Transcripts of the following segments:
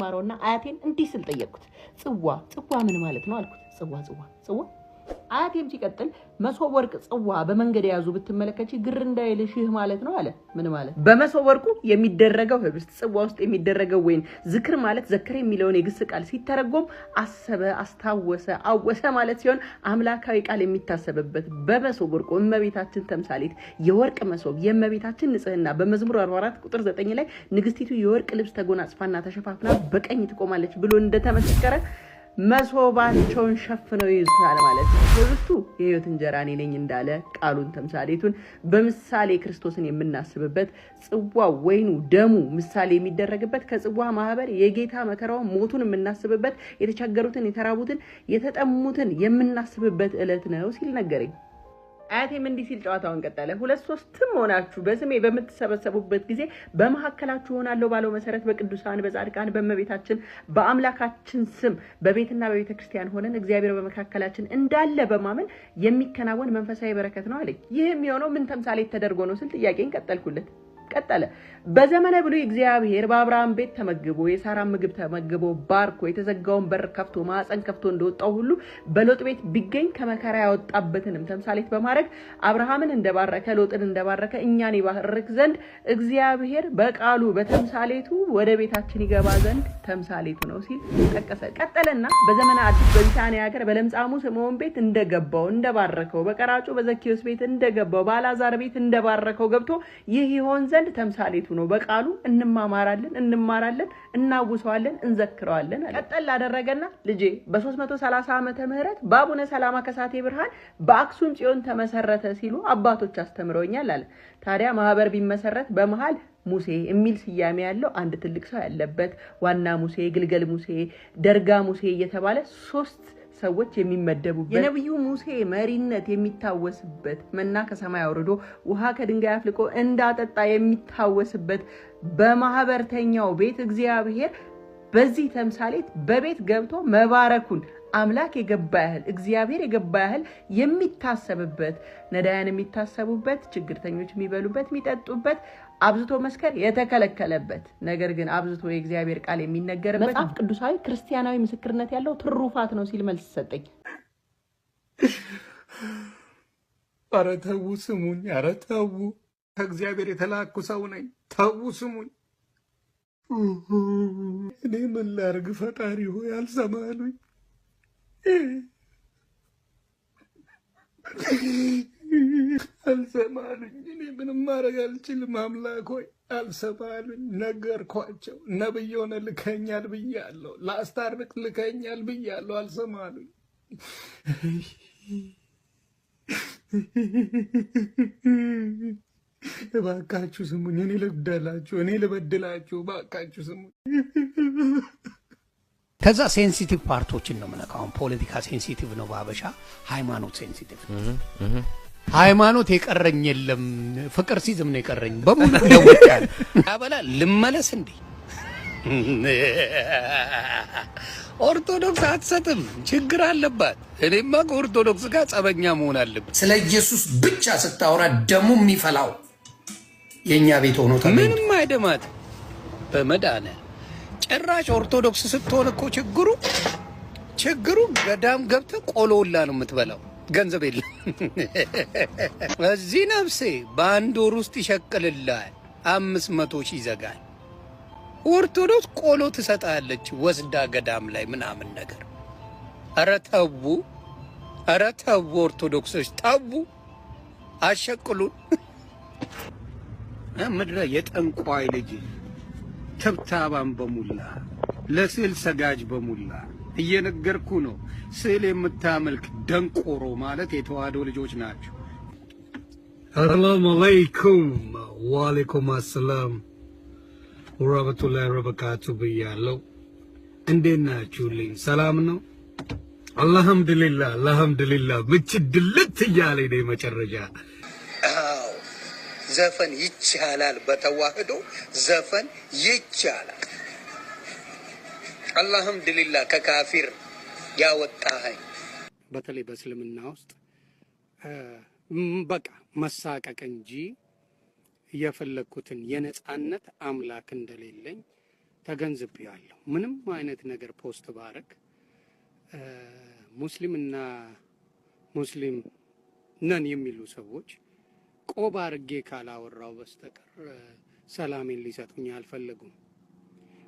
ይማረውና አያቴን እንዲህ ስል ጠየቅኩት። ጽዋ ምን ማለት ነው አልኩት። ጽዋ አያቴም ሲቀጥል መሶብ ወርቅ ጽዋ በመንገድ ያዙ ብትመለከቺ ግር እንዳይልሽ ማለት ነው አለ። ምን ማለት? በመሶብ ወርቁ የሚደረገው ህብስት፣ ጽዋ ውስጥ የሚደረገው ወይን፣ ዝክር ማለት ዘከረ የሚለውን የግስ ቃል ሲተረጎም አሰበ፣ አስታወሰ፣ አወሰ ማለት ሲሆን አምላካዊ ቃል የሚታሰብበት በመሶብ ወርቁ እመቤታችን ተምሳሌት የወርቅ መሶብ የእመቤታችን ንጽህና በመዝሙር 44 ቁጥር 9 ላይ ንግስቲቱ የወርቅ ልብስ ተጎናጽፋና ተሸፋፍና በቀኝ ትቆማለች ብሎ እንደተመሰከረ መሶባቸውን ሸፍነው ይዙታል ማለት ነው። ህብስቱ የህይወት እንጀራ እኔ ነኝ እንዳለ ቃሉን ተምሳሌቱን በምሳሌ ክርስቶስን የምናስብበት፣ ጽዋው ወይኑ ደሙ ምሳሌ የሚደረግበት፣ ከጽዋ ማህበር የጌታ መከራው ሞቱን የምናስብበት፣ የተቸገሩትን የተራቡትን የተጠሙትን የምናስብበት ዕለት ነው ሲል ነገረኝ። አያቴም እንዲህ ሲል ጨዋታውን ቀጠለ። 2-3 ሆናችሁ በስሜ በምትሰበሰቡበት ጊዜ በመሐከላችሁ ሆናለሁ ባለው መሰረት በቅዱሳን በጻድቃን በእመቤታችን በአምላካችን ስም በቤትና በቤተ ክርስቲያን ሆነን እግዚአብሔር በመካከላችን እንዳለ በማመን የሚከናወን መንፈሳዊ በረከት ነው አለኝ። ይህ የሚሆነው ምን ተምሳሌት ተደርጎ ነው ስል ጥያቄን ቀጠለ። በዘመነ ብሉይ እግዚአብሔር በአብርሃም ቤት ተመግቦ የሳራን ምግብ ተመግቦ ባርኮ የተዘጋውን በር ከፍቶ ማዕፀን ከፍቶ እንደወጣው ሁሉ በሎጥ ቤት ቢገኝ ከመከራ ያወጣበትንም ተምሳሌት በማድረግ አብርሃምን እንደባረከ ሎጥን እንደባረከ እኛን ይባርክ ዘንድ እግዚአብሔር በቃሉ በተምሳሌቱ ወደ ቤታችን ይገባ ዘንድ ተምሳሌቱ ነው ሲል ጠቀሰ። ቀጠለና በዘመነ አዲስ በቢታንያ ሀገር በለምጻሙ ስምዖን ቤት እንደገባው እንደባረከው፣ በቀራጩ በዘኪዮስ ቤት እንደገባው፣ በአልዓዛር ቤት እንደባረከው ገብቶ ይህ ይሆን ዘንድ ተምሳሌቱ ነው። በቃሉ እንማራለን፣ እናውሰዋለን፣ እንዘክረዋለን። ቀጠል አደረገና ልጄ በ330 ዓመተ ምህረት በአቡነ ሰላማ ከሳቴ ብርሃን በአክሱም ጽዮን ተመሰረተ ሲሉ አባቶች አስተምረውኛል አለ። ታዲያ ማህበር ቢመሰረት በመሃል ሙሴ የሚል ስያሜ ያለው አንድ ትልቅ ሰው ያለበት፣ ዋና ሙሴ፣ ግልገል ሙሴ፣ ደርጋ ሙሴ እየተባለ 3 ሰዎች የሚመደቡበት፣ የነብዩ ሙሴ መሪነት የሚታወስበት፣ መና ከሰማይ አውርዶ ውሃ ከድንጋይ አፍልቆ እንዳጠጣ የሚታወስበት በማህበርተኛው ቤት እግዚአብሔር በዚህ ተምሳሌት በቤት ገብቶ መባረኩን አምላክ የገባ ያህል እግዚአብሔር የገባ ያህል የሚታሰብበት፣ ነዳያን የሚታሰቡበት፣ ችግርተኞች የሚበሉበት የሚጠጡበት፣ አብዝቶ መስከር የተከለከለበት ነገር ግን አብዝቶ የእግዚአብሔር ቃል የሚነገርበት መጽሐፍ ቅዱሳዊ ክርስቲያናዊ ምስክርነት ያለው ትሩፋት ነው ሲል መልስ ሰጠኝ። ኧረ ተው ስሙኝ፣ ኧረ ተው፣ ከእግዚአብሔር የተላኩ ሰው ነኝ፣ ተው ስሙኝ። እኔ ምን ላድርግ ፈጣሪ ሆይ አልሰማሉኝ። አልሰማሉኝ። እኔ ምንም ማድረግ አልችልም። አምላክ ሆይ አልሰማሉኝ። ነገርኳቸው። ነብይ ሆነ ልከኛል ብያለሁ፣ ላስታርቅ ልከኛል ብያለሁ። አልሰማሉኝ። እባካችሁ ስሙኝ። እኔ ልግደላችሁ፣ እኔ ልበድላችሁ። እባካችሁ ስሙኝ። ከዛ ሴንሲቲቭ ፓርቶችን ነው የምነካው። ፖለቲካ ሴንሲቲቭ ነው በሀበሻ፣ ሃይማኖት ሴንሲቲቭ ነው። ሃይማኖት የቀረኝ የለም፣ ፍቅር ሲዝም ነው የቀረኝ በሙሉ ደውቻለሁ። ያበላ ልመለስ እንዴ? ኦርቶዶክስ አትሰጥም፣ ችግር አለባት። እኔማ ከኦርቶዶክስ ጋር ጸበኛ መሆን አለብን። ስለ ኢየሱስ ብቻ ስታወራ ደሙ የሚፈላው የኛ ቤት ሆኖ ምንም አይደማት በመዳነ ጭራሽ ኦርቶዶክስ ስትሆን እኮ ችግሩ ገዳም ገብተህ ቆሎላ ነው የምትበላው፣ ገንዘብ የለም። እዚህ ነፍሴ በአንድ ወር ውስጥ ይሸቅልልሃል፣ 500 ሺህ ይዘጋል። ኦርቶዶክስ ቆሎ ትሰጣለች ወስዳ ገዳም ላይ ምናምን ነገር። ኧረ ተው ኦርቶዶክሶች ተው፣ አሸቅሉን። ምድረ የጠንቋይ ልጅ ተብታባን በሙላ ለስዕል ሰጋጅ በሙላ እየነገርኩ ነው። ስዕል የምታመልክ ደንቆሮ ማለት የተዋህዶ ልጆች ናቸው። ሰላም አለይኩም። ወአለይኩም አሰላም ወራህመቱላሂ ወበረካቱ ብያለሁ። እንዴት ናችሁልኝ? ሰላም ነው? አልሐምዱሊላህ። ምች ድልት እያለኝ ነው መጨረሻ። ዘፈን ይቻላል፣ በተዋህዶ ዘፈን ይቻላል። አልሐምዱሊላህ ከካፊር ያወጣኸኝ። በተለይ በእስልምና ውስጥ በቃ መሳቀቅ እንጂ የፈለኩትን የነጻነት አምላክ እንደሌለኝ ተገንዝቤያለሁ። ምንም አይነት ነገር ፖስት ባረግ ሙስሊምና ሙስሊም ነን የሚሉ ሰዎች ቆብ አድርጌ ካላወራው በስተቀር ሰላሜን ሊሰጡኝ አልፈለጉም።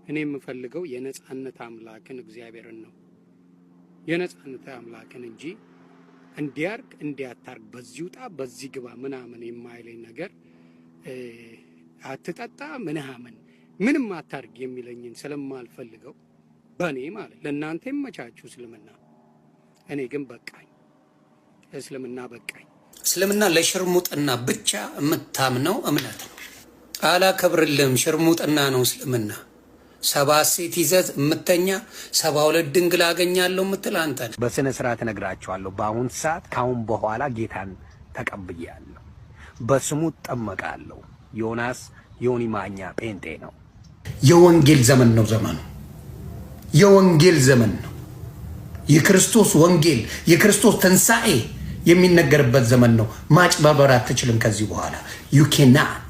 እኔ የምፈልገው የነጻነት አምላክን እግዚአብሔርን ነው። የነጻነት አምላክን እንጂ እንዲያርግ እንዲያታርግ በዚህ ውጣ በዚህ ግባ ምናምን የማይለኝ ነገር አትጠጣ ምንም አታርግ የሚለኝን ስለማልፈልገው በእኔ ማለት ለእናንተ የመቻችሁ እስልምና፣ እኔ ግን በቃኝ፣ እስልምና በቃኝ። እስልምና ለሽርሙጥና ብቻ የምታምነው እምነት ነው። አላከብርልም፣ ሽርሙጥና ነው እስልምና። 7 ሴት ይዘህ የምተኛ 72 ድንግል አገኛለሁ የምትል አንተ ነህ። በስነ ስርዓት እነግራቸዋለሁ። በአሁን ሰዓት ካሁን በኋላ ጌታን ተቀብያለሁ፣ በስሙ እጠመቃለሁ። ዮናስ ዮኒ ማኛ ጴንጤ ነው። የወንጌል ዘመን ነው ዘመኑ። የወንጌል ዘመን ነው። የክርስቶስ ወንጌል የክርስቶስ ትንሣኤ የሚነገርበት ዘመን ነው። ማጭበርበር አትችልም ከዚህ በኋላ ዩ ኬናት